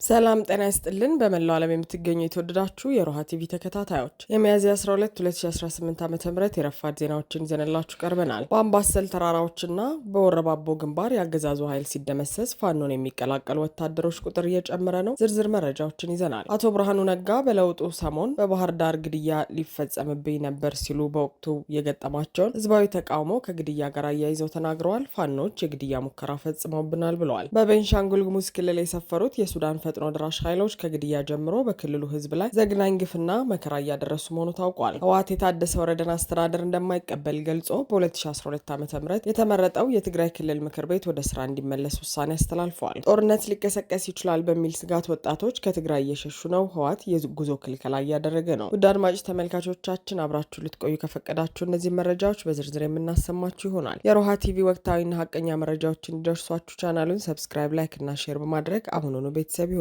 ሰላም ጤና ይስጥልን። በመላው ዓለም የምትገኙ የተወደዳችሁ የሮሃ ቲቪ ተከታታዮች የሚያዝያ 12 2018 ዓ.ም የረፋድ ዜናዎችን ይዘንላችሁ ቀርበናል። በአምባሰል ተራራዎችና በወረባቦ ግንባር የአገዛዙ ኃይል ሲደመሰስ ፋኖን የሚቀላቀሉ ወታደሮች ቁጥር እየጨመረ ነው። ዝርዝር መረጃዎችን ይዘናል። አቶ ብርሃኑ ነጋ በለውጡ ሰሞን በባህር ዳር ግድያ ሊፈጸምብኝ ነበር ሲሉ በወቅቱ የገጠማቸውን ህዝባዊ ተቃውሞ ከግድያ ጋር አያይዘው ተናግረዋል። ፋኖች የግድያ ሙከራ ፈጽመውብናል ብለዋል። በቤንሻንጉል ጉሙዝ ክልል የሰፈሩት የሱዳን ፈጥኖ ድራሽ ኃይሎች ከግድያ ጀምሮ በክልሉ ህዝብ ላይ ዘግናኝ ግፍና መከራ እያደረሱ መሆኑ ታውቋል። ህወሓት የታደሰ ወረደን አስተዳደር እንደማይቀበል ገልጾ በ2012 ዓ.ም የተመረጠው የትግራይ ክልል ምክር ቤት ወደ ስራ እንዲመለስ ውሳኔ አስተላልፈዋል። ጦርነት ሊቀሰቀስ ይችላል በሚል ስጋት ወጣቶች ከትግራይ እየሸሹ ነው። ህወሓት የጉዞ ክልከላ እያደረገ ነው። ውድ አድማጭ ተመልካቾቻችን አብራችሁ ልትቆዩ ከፈቀዳችሁ እነዚህ መረጃዎች በዝርዝር የምናሰማችሁ ይሆናል። የሮሃ ቲቪ ወቅታዊና ሀቀኛ መረጃዎች እንዲደርሷችሁ ቻናሉን ሰብስክራይብ፣ ላይክ እና ሼር በማድረግ አሁኑኑ ቤተሰብ ይሁኑ።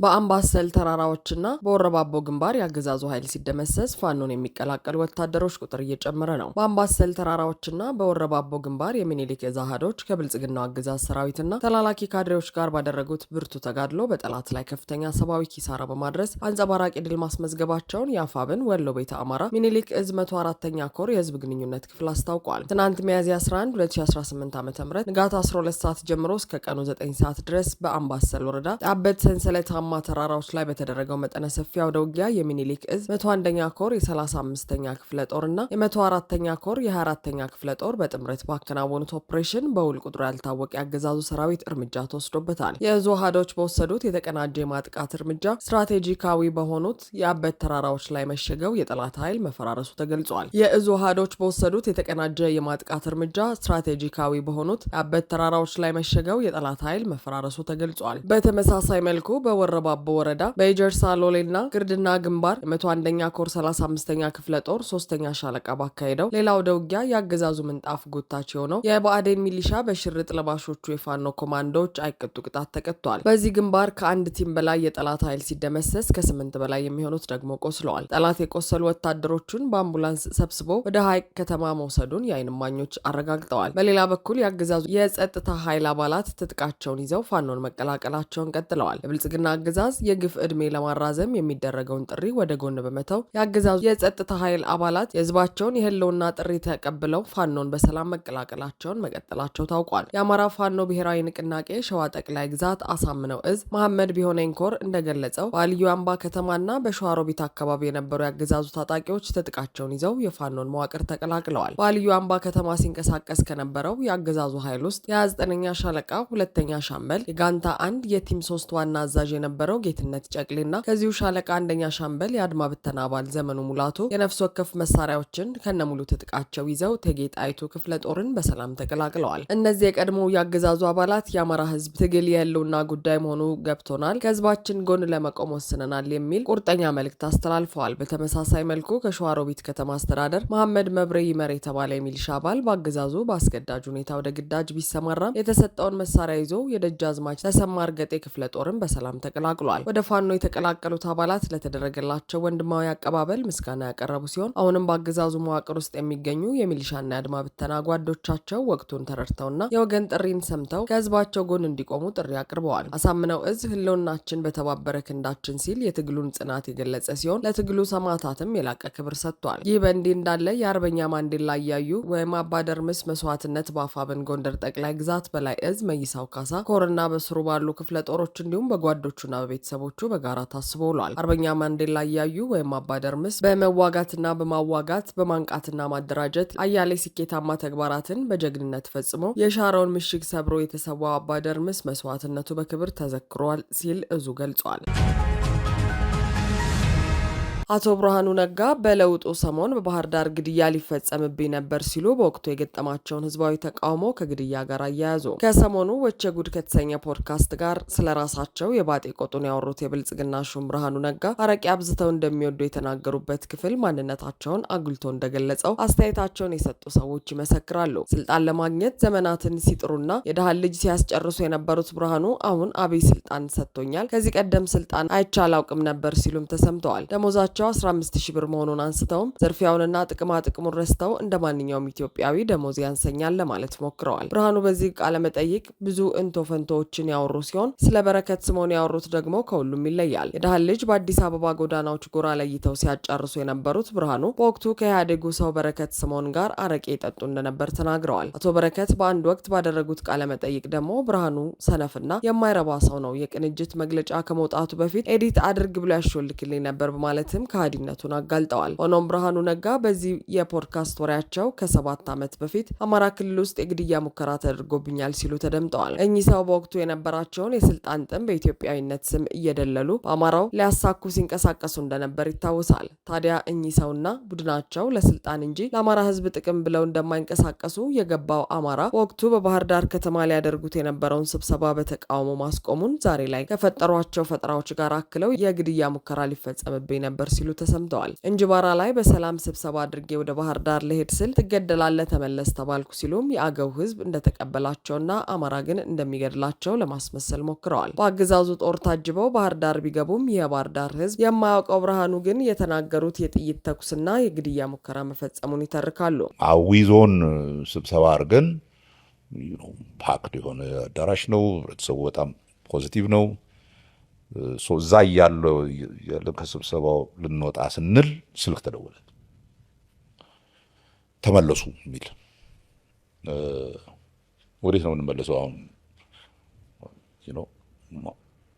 በአምባሰል ተራራዎችና በወረባቦ ግንባር የአገዛዙ ኃይል ሲደመሰስ ፋኖን የሚቀላቀሉ ወታደሮች ቁጥር እየጨመረ ነው። በአምባሰል ተራራዎችና በወረባቦ ግንባር የሚኒሊክ እዝ አሃዶች ከብልጽግናው አገዛዝ ሰራዊትና ተላላኪ ካድሬዎች ጋር ባደረጉት ብርቱ ተጋድሎ በጠላት ላይ ከፍተኛ ሰብአዊ ኪሳራ በማድረስ አንጸባራቂ ድል ማስመዝገባቸውን የአፋብን ወሎ ቤተ አማራ ሚኒሊክ እዝ 104ኛ ኮር የህዝብ ግንኙነት ክፍል አስታውቋል። ትናንት ሚያዝያ 11 2018 ዓ.ም ንጋት 12 ሰዓት ጀምሮ እስከ ቀኑ 9 ሰዓት ድረስ በአምባሰል ወረዳ አበት ሰንሰለታማ ተራራዎች ላይ በተደረገው መጠነ ሰፊ አውደ ውጊያ የሚኒሊክ እዝ 101ኛ ኮር የ35ኛ ክፍለ ጦር እና የ104ኛ ኮር የ24ኛ ክፍለ ጦር በጥምረት ባከናወኑት ኦፕሬሽን በውል ቁጥሩ ያልታወቀ ያገዛዙ ሰራዊት እርምጃ ተወስዶበታል። የእዙ አሃዶች በወሰዱት የተቀናጀ የማጥቃት እርምጃ ስትራቴጂካዊ በሆኑት የአበት ተራራዎች ላይ መሸገው የጠላት ኃይል መፈራረሱ ተገልጿል። የእዙ አሃዶች በወሰዱት የተቀናጀ የማጥቃት እርምጃ ስትራቴጂካዊ በሆኑት የአበት ተራራዎች ላይ መሸገው የጠላት ኃይል መፈራረሱ ተገልጿል። በተመሳሳይ መልኩ በወረባቦ ወረዳ በኤጀርሳ ሎሌና ግርድና ግንባር የ101ኛ ኮር 35ኛ ክፍለ ጦር 3ኛ ሻለቃ ባካሄደው ሌላ ወደ ውጊያ የአገዛዙ ምንጣፍ ጎታች የሆነው የብአዴን ሚሊሻ በሽርጥ ለባሾቹ የፋኖ ኮማንዶዎች አይቀጡ ቅጣት ተቀጥቷል። በዚህ ግንባር ከአንድ ቲም በላይ የጠላት ኃይል ሲደመሰስ ከ8 በላይ የሚሆኑት ደግሞ ቆስለዋል። ጠላት የቆሰሉ ወታደሮቹን በአምቡላንስ ሰብስቦ ወደ ሀይቅ ከተማ መውሰዱን የዓይን እማኞች አረጋግጠዋል። በሌላ በኩል የአገዛዙ የጸጥታ ኃይል አባላት ትጥቃቸውን ይዘው ፋኖን መቀላቀላቸውን ቀጥለዋል። የብልጽግና አገዛዝ የግፍ ዕድሜ ለማራዘም የሚደረገውን ጥሪ ወደ ጎን በመተው የአገዛዙ የጸጥታ ኃይል አባላት የህዝባቸውን የህልውና ጥሪ ተቀብለው ፋኖን በሰላም መቀላቀላቸውን መቀጠላቸው ታውቋል። የአማራ ፋኖ ብሔራዊ ንቅናቄ ሸዋ ጠቅላይ ግዛት አሳምነው እዝ መሐመድ ቢሆነኝ ኮር እንደገለጸው በልዩ አምባ ከተማና በሸዋሮቢት አካባቢ የነበሩ የአገዛዙ ታጣቂዎች ትጥቃቸውን ይዘው የፋኖን መዋቅር ተቀላቅለዋል። በልዩ አምባ ከተማ ሲንቀሳቀስ ከነበረው የአገዛዙ ኃይል ውስጥ የ29ኛ ሻለቃ 2ኛ ሻምበል የጋንታ 1 የቲም 3 ዋና አዛዥ የነበረው ጌትነት ጨቅሌና ከዚሁ ሻለቃ 1ኛ ሻምበል የአድማ ብተና አባል ዘመኑ ሙላቱ የነፍስ ወከፍ መሳሪያዎችን ከነሙሉ ትጥቃቸው ይዘው እቴጌ ጣይቱ ክፍለ ጦርን በሰላም ተቀላቅለዋል። እነዚህ የቀድሞ ያገዛዙ አባላት የአማራ ህዝብ ትግል የህልውና ጉዳይ መሆኑ ገብቶናል፣ ከህዝባችን ጎን ለመቆም ወስነናል የሚል ቁርጠኛ መልእክት አስተላልፈዋል። በተመሳሳይ መልኩ ከሸዋሮቢት ከተማ አስተዳደር መሐመድ መብሬ ይመር የተባለ የሚሊሻ አባል በአገዛዙ በአስገዳጅ ሁኔታ ወደ ግዳጅ ቢሰማራም የተሰጠውን መሳሪያ ይዞ የደጃዝማች ተሰማ እርገጤ ክፍለ ጦርን በሰላም ተቀላቅሏል። ወደ ፋኖ የተቀላቀሉት አባላት ለተደረገላቸው ወንድማዊ አቀባበል ምስጋና ያቀረቡ ሲሆን አሁንም በአገዛዙ መዋቅር ውስጥ የሚገኙ የሚሊሻና የአድማ ብተና ጓዶቻቸው ወቅቱን ተረድተውና የወገን ጥሪን ሰምተው ከህዝባቸው ጎን እንዲቆሙ ጥሪ አቅርበዋል። አሳምነው እዝ ህልውናችን በተባበረ ክንዳችን ሲል የትግሉን ጽናት የገለጸ ሲሆን ለትግሉ ሰማዕታትም የላቀ ክብር ሰጥቷል። ይህ በእንዲህ እንዳለ የአርበኛ ማንዴላ እያዩ ወይም አባደርምስ መስዋዕትነት በአፋብን ጎንደር ጠቅላይ ግዛት በላይ እዝ መይሳው ካሳ ኮርና በስሩ ባሉ ክፍለ ጦሮች እንዲሁም በጓዶቹና በቤተሰቦቹ በጋራ ታስቦ ውሏል። አርበኛ ማንዴላ እያዩ ወይም አባደርምስ በመዋጋትና በማዋጋት በማንቃትና ማደራጀት አያሌ ስኬታማ ተግባራትን በጀግንነት ፈጽሞ የሻረውን ምሽግ ሰብሮ የተሰዋው አባደርምስ መስዋዕትነቱ በክብር ተዘክሯል ሲል እዙ ገልጿል። አቶ ብርሃኑ ነጋ በለውጡ ሰሞን በባህር ዳር ግድያ ሊፈጸምብኝ ነበር ሲሉ በወቅቱ የገጠማቸውን ህዝባዊ ተቃውሞ ከግድያ ጋር አያያዙ። ከሰሞኑ ወቸ ጉድ ከተሰኘ ፖድካስት ጋር ስለራሳቸው የባጤ ቆጡን ያወሩት የብልጽግና ሹም ብርሃኑ ነጋ አረቄ አብዝተው እንደሚወዱ የተናገሩበት ክፍል ማንነታቸውን አጉልቶ እንደገለጸው አስተያየታቸውን የሰጡ ሰዎች ይመሰክራሉ። ስልጣን ለማግኘት ዘመናትን ሲጥሩና የደሃን ልጅ ሲያስጨርሱ የነበሩት ብርሃኑ አሁን አብይ ስልጣን ሰጥቶኛል፣ ከዚህ ቀደም ስልጣን አይቼ አላውቅም ነበር ሲሉም ተሰምተዋል። ደሞዛቸው ደሞዛቸው 15000 ብር መሆኑን አንስተውም ዝርፊያውንና ጥቅሙን ረስተው እንደማንኛውም ኢትዮጵያዊ ደሞዝ ያንሰኛል ለማለት ሞክረዋል። ብርሃኑ በዚህ ቃለ መጠይቅ ብዙ እንቶ ፈንቶዎችን ያወሩ ሲሆን ስለ በረከት ስምኦን ያወሩት ደግሞ ከሁሉም ይለያል። የድሃን ልጅ በአዲስ አበባ ጎዳናዎች ጎራ ለይተው ሲያጫርሱ የነበሩት ብርሃኑ በወቅቱ ከኢህአዴጉ ሰው በረከት ስምኦን ጋር አረቄ ይጠጡ እንደነበር ተናግረዋል። አቶ በረከት በአንድ ወቅት ባደረጉት ቃለ መጠይቅ ደግሞ ብርሃኑ ሰነፍና የማይረባ ሰው ነው፣ የቅንጅት መግለጫ ከመውጣቱ በፊት ኤዲት አድርግ ብሎ ያሾልክልኝ ነበር በማለትም ከሃዲነቱን አጋልጠዋል። ሆኖም ብርሃኑ ነጋ በዚህ የፖድካስት ወሬያቸው ከ7 ዓመት በፊት አማራ ክልል ውስጥ የግድያ ሙከራ ተደርጎብኛል ሲሉ ተደምጠዋል። እኚህ ሰው በወቅቱ የነበራቸውን የስልጣን ጥም በኢትዮጵያዊነት ስም እየደለሉ በአማራው ሊያሳኩ ሲንቀሳቀሱ እንደነበር ይታወሳል። ታዲያ እኚህ ሰውና ቡድናቸው ለስልጣን እንጂ ለአማራ ሕዝብ ጥቅም ብለው እንደማይንቀሳቀሱ የገባው አማራ በወቅቱ በባህር ዳር ከተማ ሊያደርጉት የነበረውን ስብሰባ በተቃውሞ ማስቆሙን ዛሬ ላይ ከፈጠሯቸው ፈጠራዎች ጋር አክለው የግድያ ሙከራ ሊፈጸምብኝ ነበር ሲሉ ተሰምተዋል። እንጅባራ ላይ በሰላም ስብሰባ አድርጌ ወደ ባህር ዳር ልሄድ ስል ትገደላለህ ተመለስ ተባልኩ ሲሉም የአገው ሕዝብ እንደተቀበላቸውና አማራ ግን እንደሚገድላቸው ለማስመሰል ሞክረዋል። በአገዛዙ ጦር ታጅበው ባህር ዳር ቢገቡም የባህር ዳር ሕዝብ የማያውቀው ብርሃኑ ግን የተናገሩት የጥይት ተኩስና የግድያ ሙከራ መፈጸሙን ይተርካሉ። አዊ ዞን ስብሰባ አድርገን ፓክድ የሆነ አዳራሽ ነው። ህብረተሰቡ በጣም ፖዚቲቭ ነው። እዛ ያለው ከስብሰባው ልንወጣ ስንል ስልክ ተደወለ። ተመለሱ የሚል ወዴት ነው የምንመለሰው? አሁን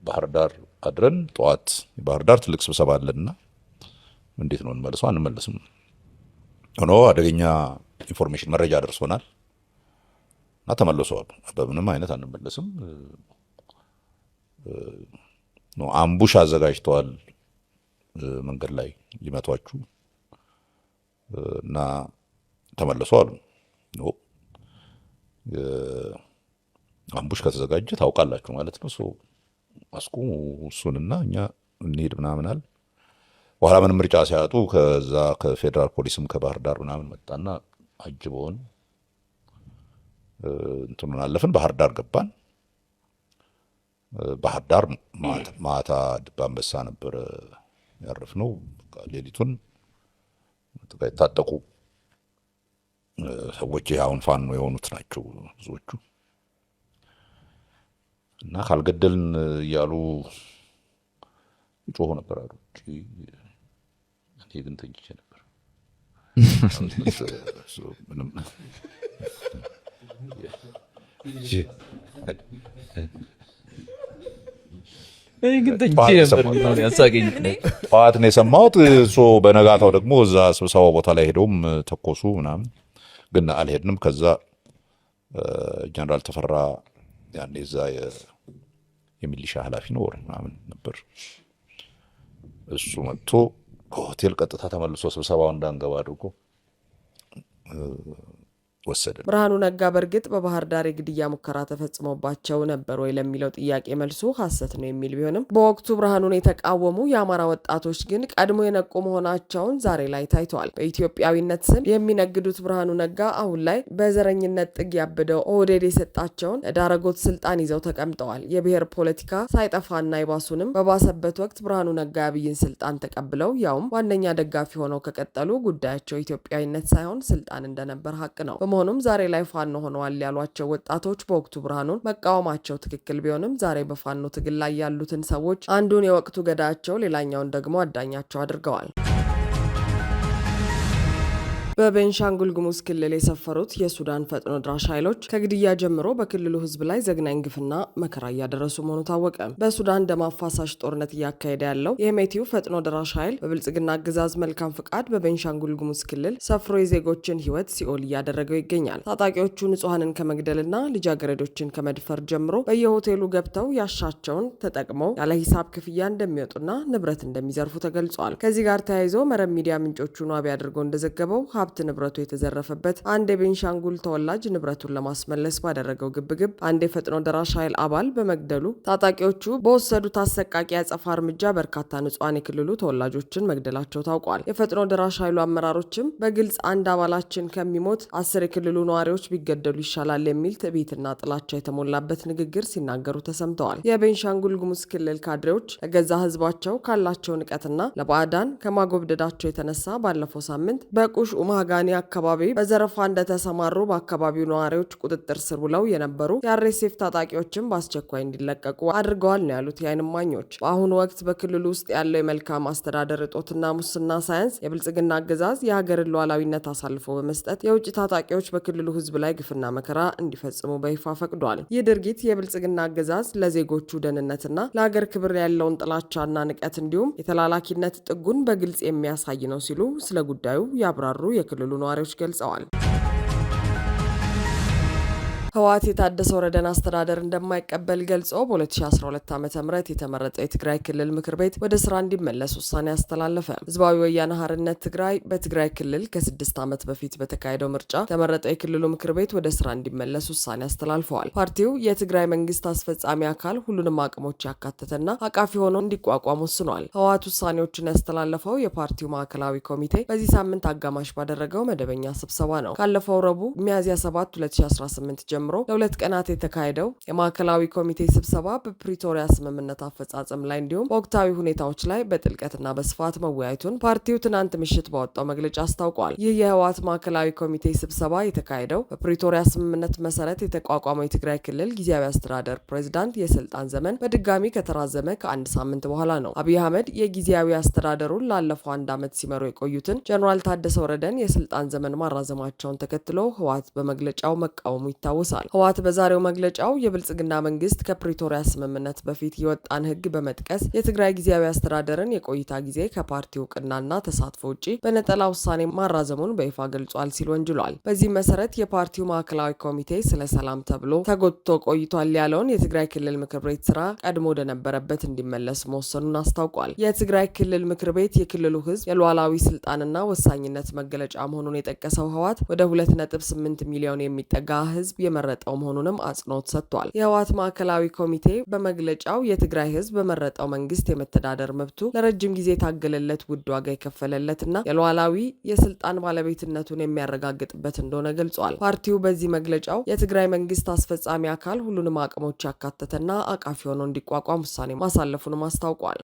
ባህር ዳር አድረን ጠዋት ባህር ዳር ትልቅ ስብሰባ አለንና እንዴት ነው እንመለሰው? አንመለስም። ሆኖ አደገኛ ኢንፎርሜሽን መረጃ ደርሶናል እና ተመለሰዋል። በምንም አይነት አንመለስም ነው። አምቡሽ አዘጋጅተዋል መንገድ ላይ ሊመቷችሁ እና ተመለሱ አሉ። ነው አምቡሽ ከተዘጋጀ ታውቃላችሁ ማለት ነው። አስቁሙ እሱንና እኛ እንሂድ ምናምናል። በኋላ ምንም ምርጫ ሲያጡ ከዛ ከፌዴራል ፖሊስም ከባህር ዳር ምናምን መጣና አጅበውን እንትኑን አለፍን። ባህር ዳር ገባን። ባህር ዳር ማታ ድባ አንበሳ ነበር ያረፍነው። ሌሊቱን የታጠቁ ሰዎች አሁን ፋኖ የሆኑት ናቸው ብዙዎቹ እና ካልገደልን እያሉ ይጮሁ ነበር አሉ። እኔ ግን ተኝቼ ነበር። ምንም ጠዋት ነው የሰማሁት። በነጋታው ደግሞ እዛ ስብሰባ ቦታ ላይ ሄደውም ተኮሱ ምናምን፣ ግን አልሄድንም። ከዛ ጀነራል ተፈራ ያኔ እዛ የሚሊሻ ኃላፊ ነው ምናምን ነበር። እሱ መጥቶ ከሆቴል ቀጥታ ተመልሶ ስብሰባው እንዳንገባ አድርጎ ወሰደ። ብርሃኑ ነጋ በእርግጥ በባህር ዳር የግድያ ሙከራ ተፈጽሞባቸው ነበር ወይ ለሚለው ጥያቄ መልሱ ሐሰት ነው የሚል ቢሆንም በወቅቱ ብርሃኑን የተቃወሙ የአማራ ወጣቶች ግን ቀድሞ የነቁ መሆናቸውን ዛሬ ላይ ታይተዋል። በኢትዮጵያዊነት ስም የሚነግዱት ብርሃኑ ነጋ አሁን ላይ በዘረኝነት ጥግ ያበደው ኦህዴድ የሰጣቸውን ዳረጎት ስልጣን ይዘው ተቀምጠዋል። የብሔር ፖለቲካ ሳይጠፋና ይባሱንም በባሰበት ወቅት ብርሃኑ ነጋ የአብይን ስልጣን ተቀብለው ያውም ዋነኛ ደጋፊ ሆነው ከቀጠሉ ጉዳያቸው ኢትዮጵያዊነት ሳይሆን ስልጣን እንደነበር ሀቅ ነው። በመሆኑም ዛሬ ላይ ፋኖ ሆነዋል ያሏቸው ወጣቶች በወቅቱ ብርሃኑን መቃወማቸው ትክክል ቢሆንም ዛሬ በፋኖ ትግል ላይ ያሉትን ሰዎች አንዱን የወቅቱ ገዳያቸው ሌላኛውን ደግሞ አዳኛቸው አድርገዋል። በቤንሻንጉል ጉሙዝ ክልል የሰፈሩት የሱዳን ፈጥኖ ድራሽ ኃይሎች ከግድያ ጀምሮ በክልሉ ሕዝብ ላይ ዘግናኝ ግፍና መከራ እያደረሱ መሆኑ ታወቀ። በሱዳን ደም አፋሳሽ ጦርነት እያካሄደ ያለው የሄሜቲው ፈጥኖ ድራሽ ኃይል በብልጽግና አገዛዝ መልካም ፍቃድ በቤንሻንጉል ጉሙዝ ክልል ሰፍሮ የዜጎችን ሕይወት ሲኦል እያደረገው ይገኛል። ታጣቂዎቹ ንጹሐንን ከመግደልና ልጃገረዶችን ከመድፈር ጀምሮ በየሆቴሉ ገብተው ያሻቸውን ተጠቅመው ያለ ሂሳብ ክፍያ እንደሚወጡና ንብረት እንደሚዘርፉ ተገልጿል። ከዚህ ጋር ተያይዞ መረብ ሚዲያ ምንጮቹን ዋቢ አድርጎ እንደዘገበው ሀብት ንብረቱ የተዘረፈበት አንድ የቤንሻንጉል ተወላጅ ንብረቱን ለማስመለስ ባደረገው ግብግብ አንድ የፈጥኖ ደራሽ ኃይል አባል በመግደሉ ታጣቂዎቹ በወሰዱት አሰቃቂ ያጸፋ እርምጃ በርካታ ንጹሃን የክልሉ ተወላጆችን መግደላቸው ታውቋል። የፈጥኖ ደራሽ ኃይሉ አመራሮችም በግልጽ አንድ አባላችን ከሚሞት 10 የክልሉ ነዋሪዎች ቢገደሉ ይሻላል የሚል ትዕቢትና ጥላቻ የተሞላበት ንግግር ሲናገሩ ተሰምተዋል። የቤንሻንጉል ጉሙዝ ክልል ካድሬዎች ለገዛ ህዝባቸው ካላቸው ንቀትና ለባዕዳን ከማጎብደዳቸው የተነሳ ባለፈው ሳምንት በቁሽ ኡማጋኒ አካባቢ በዘረፋ እንደተሰማሩ በአካባቢው ነዋሪዎች ቁጥጥር ስር ውለው የነበሩ የአርኤስኤፍ ታጣቂዎችን በአስቸኳይ እንዲለቀቁ አድርገዋል ነው ያሉት የዓይን እማኞች። በአሁኑ ወቅት በክልሉ ውስጥ ያለው የመልካም አስተዳደር እጦትና ሙስና ሳያንስ የብልጽግና አገዛዝ የሀገርን ሉዓላዊነት አሳልፎ በመስጠት የውጭ ታጣቂዎች በክልሉ ህዝብ ላይ ግፍና መከራ እንዲፈጽሙ በይፋ ፈቅዷል። ይህ ድርጊት የብልጽግና አገዛዝ ለዜጎቹ ደህንነትና ለሀገር ክብር ያለውን ጥላቻና ንቀት እንዲሁም የተላላኪነት ጥጉን በግልጽ የሚያሳይ ነው ሲሉ ስለ ጉዳዩ ያብራሩ የክልሉ ነዋሪዎች ገልጸዋል። ህወሓት የታደሰ ወረደን አስተዳደር እንደማይቀበል ገልጾ በ2012 ዓ.ም የተመረጠው የትግራይ ክልል ምክር ቤት ወደ ስራ እንዲመለስ ውሳኔ አስተላለፈ። ህዝባዊ ወያነ ሓርነት ትግራይ በትግራይ ክልል ከ6 ዓመት በፊት በተካሄደው ምርጫ የተመረጠው የክልሉ ምክር ቤት ወደ ስራ እንዲመለስ ውሳኔ አስተላልፈዋል። ፓርቲው የትግራይ መንግስት አስፈጻሚ አካል ሁሉንም አቅሞች ያካተተና አቃፊ ሆኖ እንዲቋቋም ወስኗል። ህወሓት ውሳኔዎችን ያስተላለፈው የፓርቲው ማዕከላዊ ኮሚቴ በዚህ ሳምንት አጋማሽ ባደረገው መደበኛ ስብሰባ ነው። ካለፈው ረቡዕ ሚያዝያ 7 2018 ጀምሮ ለሁለት ቀናት የተካሄደው የማዕከላዊ ኮሚቴ ስብሰባ በፕሪቶሪያ ስምምነት አፈጻጸም ላይ እንዲሁም በወቅታዊ ሁኔታዎች ላይ በጥልቀትና በስፋት መወያየቱን ፓርቲው ትናንት ምሽት ባወጣው መግለጫ አስታውቋል። ይህ የህወሓት ማዕከላዊ ኮሚቴ ስብሰባ የተካሄደው በፕሪቶሪያ ስምምነት መሰረት የተቋቋመው የትግራይ ክልል ጊዜያዊ አስተዳደር ፕሬዝዳንት የስልጣን ዘመን በድጋሚ ከተራዘመ ከአንድ ሳምንት በኋላ ነው። አብይ አህመድ የጊዜያዊ አስተዳደሩን ላለፈው 1 ዓመት ሲመሩ የቆዩትን ጀነራል ታደሰ ወረደን የስልጣን ዘመን ማራዘማቸውን ተከትሎ ህወሓት በመግለጫው መቃወሙ ይታወሳል። ህወሓት በዛሬው መግለጫው የብልጽግና መንግስት ከፕሪቶሪያ ስምምነት በፊት የወጣን ህግ በመጥቀስ የትግራይ ጊዜያዊ አስተዳደርን የቆይታ ጊዜ ከፓርቲው እውቅናና ተሳትፎ ውጪ በነጠላ ውሳኔ ማራዘሙን በይፋ ገልጿል ሲል ወንጅሏል። በዚህም መሰረት የፓርቲው ማዕከላዊ ኮሚቴ ስለ ሰላም ተብሎ ተጎትቶ ቆይቷል ያለውን የትግራይ ክልል ምክር ቤት ስራ ቀድሞ ወደነበረበት እንዲመለስ መወሰኑን አስታውቋል። የትግራይ ክልል ምክር ቤት የክልሉ ህዝብ የሉዓላዊ ስልጣንና ወሳኝነት መገለጫ መሆኑን የጠቀሰው ህወሓት ወደ 2.8 ሚሊዮን የሚጠጋ ህዝብ የመረጠው መሆኑንም አጽንኦት ሰጥቷል። የህወሓት ማዕከላዊ ኮሚቴ በመግለጫው የትግራይ ህዝብ በመረጠው መንግስት የመተዳደር መብቱ ለረጅም ጊዜ የታገለለት ውድ ዋጋ የከፈለለትና የሉዓላዊ የስልጣን ባለቤትነቱን የሚያረጋግጥበት እንደሆነ ገልጿል። ፓርቲው በዚህ መግለጫው የትግራይ መንግስት አስፈጻሚ አካል ሁሉንም አቅሞች ያካተተና አቃፊ ሆኖ እንዲቋቋም ውሳኔ ማሳለፉንም አስታውቋል።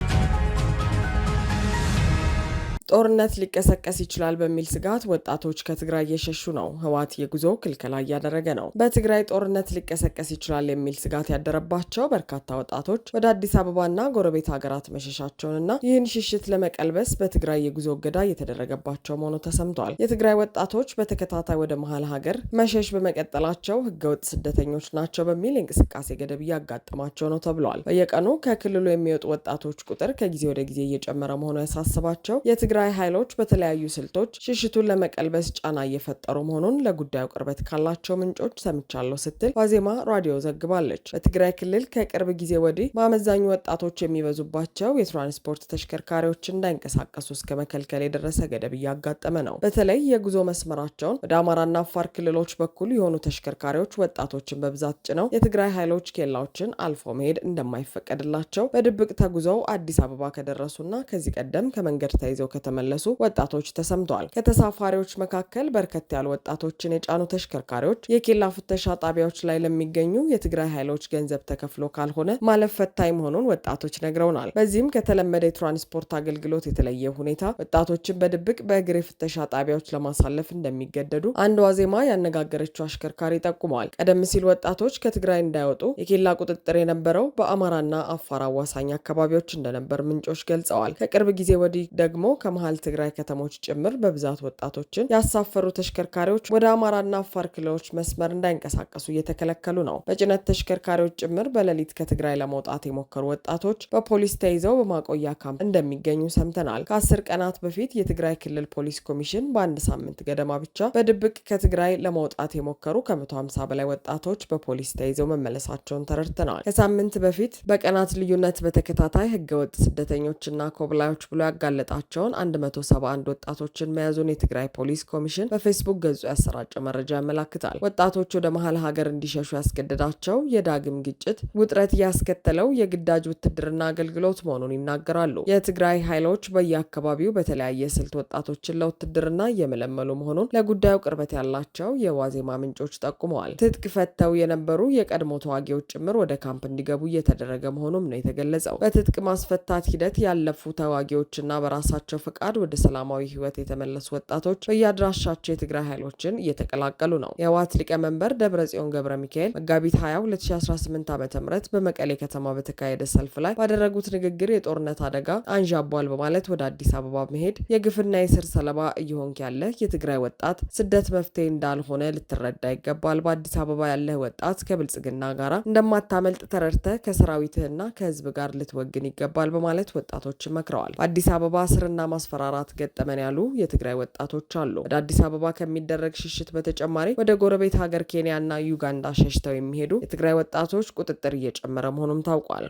ጦርነት ሊቀሰቀስ ይችላል በሚል ስጋት ወጣቶች ከትግራይ እየሸሹ ነው። ህወሓት የጉዞ ክልከላ እያደረገ ነው። በትግራይ ጦርነት ሊቀሰቀስ ይችላል የሚል ስጋት ያደረባቸው በርካታ ወጣቶች ወደ አዲስ አበባና ጎረቤት ሀገራት መሸሻቸውንና ይህን ሽሽት ለመቀልበስ በትግራይ የጉዞ እገዳ እየተደረገባቸው መሆኑ ተሰምቷል። የትግራይ ወጣቶች በተከታታይ ወደ መሀል ሀገር መሸሽ በመቀጠላቸው ህገወጥ ስደተኞች ናቸው በሚል የእንቅስቃሴ ገደብ እያጋጠማቸው ነው ተብሏል። በየቀኑ ከክልሉ የሚወጡ ወጣቶች ቁጥር ከጊዜ ወደ ጊዜ እየጨመረ መሆኑ ያሳስባቸው የትግራይ ኃይሎች በተለያዩ ስልቶች ሽሽቱን ለመቀልበስ ጫና እየፈጠሩ መሆኑን ለጉዳዩ ቅርበት ካላቸው ምንጮች ሰምቻለሁ ስትል ዋዜማ ራዲዮ ዘግባለች። በትግራይ ክልል ከቅርብ ጊዜ ወዲህ በአመዛኙ ወጣቶች የሚበዙባቸው የትራንስፖርት ተሽከርካሪዎች እንዳይንቀሳቀሱ እስከ መከልከል የደረሰ ገደብ እያጋጠመ ነው። በተለይ የጉዞ መስመራቸውን ወደ አማራና አፋር ክልሎች በኩል የሆኑ ተሽከርካሪዎች ወጣቶችን በብዛት ጭነው የትግራይ ኃይሎች ኬላዎችን አልፎ መሄድ እንደማይፈቀድላቸው በድብቅ ተጉዘው አዲስ አበባ ከደረሱና ከዚህ ቀደም ከመንገድ ተይዘው ተመለሱ ወጣቶች ተሰምተዋል። ከተሳፋሪዎች መካከል በርከት ያሉ ወጣቶችን የጫኑ ተሽከርካሪዎች የኬላ ፍተሻ ጣቢያዎች ላይ ለሚገኙ የትግራይ ኃይሎች ገንዘብ ተከፍሎ ካልሆነ ማለፍ ፈታኝ መሆኑን ወጣቶች ነግረውናል። በዚህም ከተለመደ የትራንስፖርት አገልግሎት የተለየ ሁኔታ ወጣቶችን በድብቅ በእግር የፍተሻ ጣቢያዎች ለማሳለፍ እንደሚገደዱ አንድ ዋዜማ ያነጋገረችው አሽከርካሪ ጠቁመዋል። ቀደም ሲል ወጣቶች ከትግራይ እንዳይወጡ የኬላ ቁጥጥር የነበረው በአማራና አፋር አዋሳኝ አካባቢዎች እንደነበር ምንጮች ገልጸዋል። ከቅርብ ጊዜ ወዲህ ደግሞ ከመሃል ትግራይ ከተሞች ጭምር በብዛት ወጣቶችን ያሳፈሩ ተሽከርካሪዎች ወደ አማራና አፋር ክልሎች መስመር እንዳይንቀሳቀሱ እየተከለከሉ ነው። በጭነት ተሽከርካሪዎች ጭምር በሌሊት ከትግራይ ለመውጣት የሞከሩ ወጣቶች በፖሊስ ተይዘው በማቆያ ካምፕ እንደሚገኙ ሰምተናል። ከ10 ቀናት በፊት የትግራይ ክልል ፖሊስ ኮሚሽን በአንድ ሳምንት ገደማ ብቻ በድብቅ ከትግራይ ለመውጣት የሞከሩ ከ150 በላይ ወጣቶች በፖሊስ ተይዘው መመለሳቸውን ተረድተናል። ከሳምንት በፊት በቀናት ልዩነት በተከታታይ ህገወጥ ስደተኞችና ኮብላዮች ብሎ ያጋለጣቸውን 171 ወጣቶችን መያዙን የትግራይ ፖሊስ ኮሚሽን በፌስቡክ ገጹ ያሰራጨው መረጃ ያመላክታል። ወጣቶች ወደ መሀል ሀገር እንዲሸሹ ያስገደዳቸው የዳግም ግጭት ውጥረት ያስከተለው የግዳጅ ውትድርና አገልግሎት መሆኑን ይናገራሉ። የትግራይ ኃይሎች በየአካባቢው በተለያየ ስልት ወጣቶችን ለውትድርና እየመለመሉ መሆኑን ለጉዳዩ ቅርበት ያላቸው የዋዜማ ምንጮች ጠቁመዋል። ትጥቅ ፈተው የነበሩ የቀድሞ ተዋጊዎች ጭምር ወደ ካምፕ እንዲገቡ እየተደረገ መሆኑም ነው የተገለጸው። በትጥቅ ማስፈታት ሂደት ያለፉ ተዋጊዎችና በራሳቸው ፈቃድ ወደ ሰላማዊ ህይወት የተመለሱ ወጣቶች በየአድራሻቸው የትግራይ ኃይሎችን እየተቀላቀሉ ነው። የህወሓት ሊቀመንበር ደብረጽዮን ገብረ ሚካኤል መጋቢት 20 2018 ዓ.ም በመቀሌ ከተማ በተካሄደ ሰልፍ ላይ ባደረጉት ንግግር የጦርነት አደጋ አንዣቧል በማለት ወደ አዲስ አበባ መሄድ የግፍና የስር ሰለባ እየሆንክ ያለ የትግራይ ወጣት ስደት መፍትሄ እንዳልሆነ ልትረዳ ይገባል። በአዲስ አበባ ያለህ ወጣት ከብልጽግና ጋር እንደማታመልጥ ተረድተህ ከሰራዊትህና ከህዝብ ጋር ልትወግን ይገባል በማለት ወጣቶችን መክረዋል። በአዲስ አበባ ስርና ማስፈራራት ገጠመን ያሉ የትግራይ ወጣቶች አሉ። ወደ አዲስ አበባ ከሚደረግ ሽሽት በተጨማሪ ወደ ጎረቤት ሀገር ኬንያና ዩጋንዳ ሸሽተው የሚሄዱ የትግራይ ወጣቶች ቁጥጥር እየጨመረ መሆኑም ታውቋል።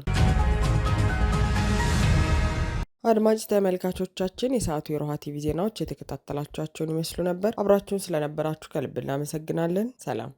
አድማጭ ተመልካቾቻችን የሰዓቱ የሮሃ ቲቪ ዜናዎች የተከታተላችኋቸውን ይመስሉ ነበር። አብራችሁን ስለነበራችሁ ከልብ እናመሰግናለን። ሰላም።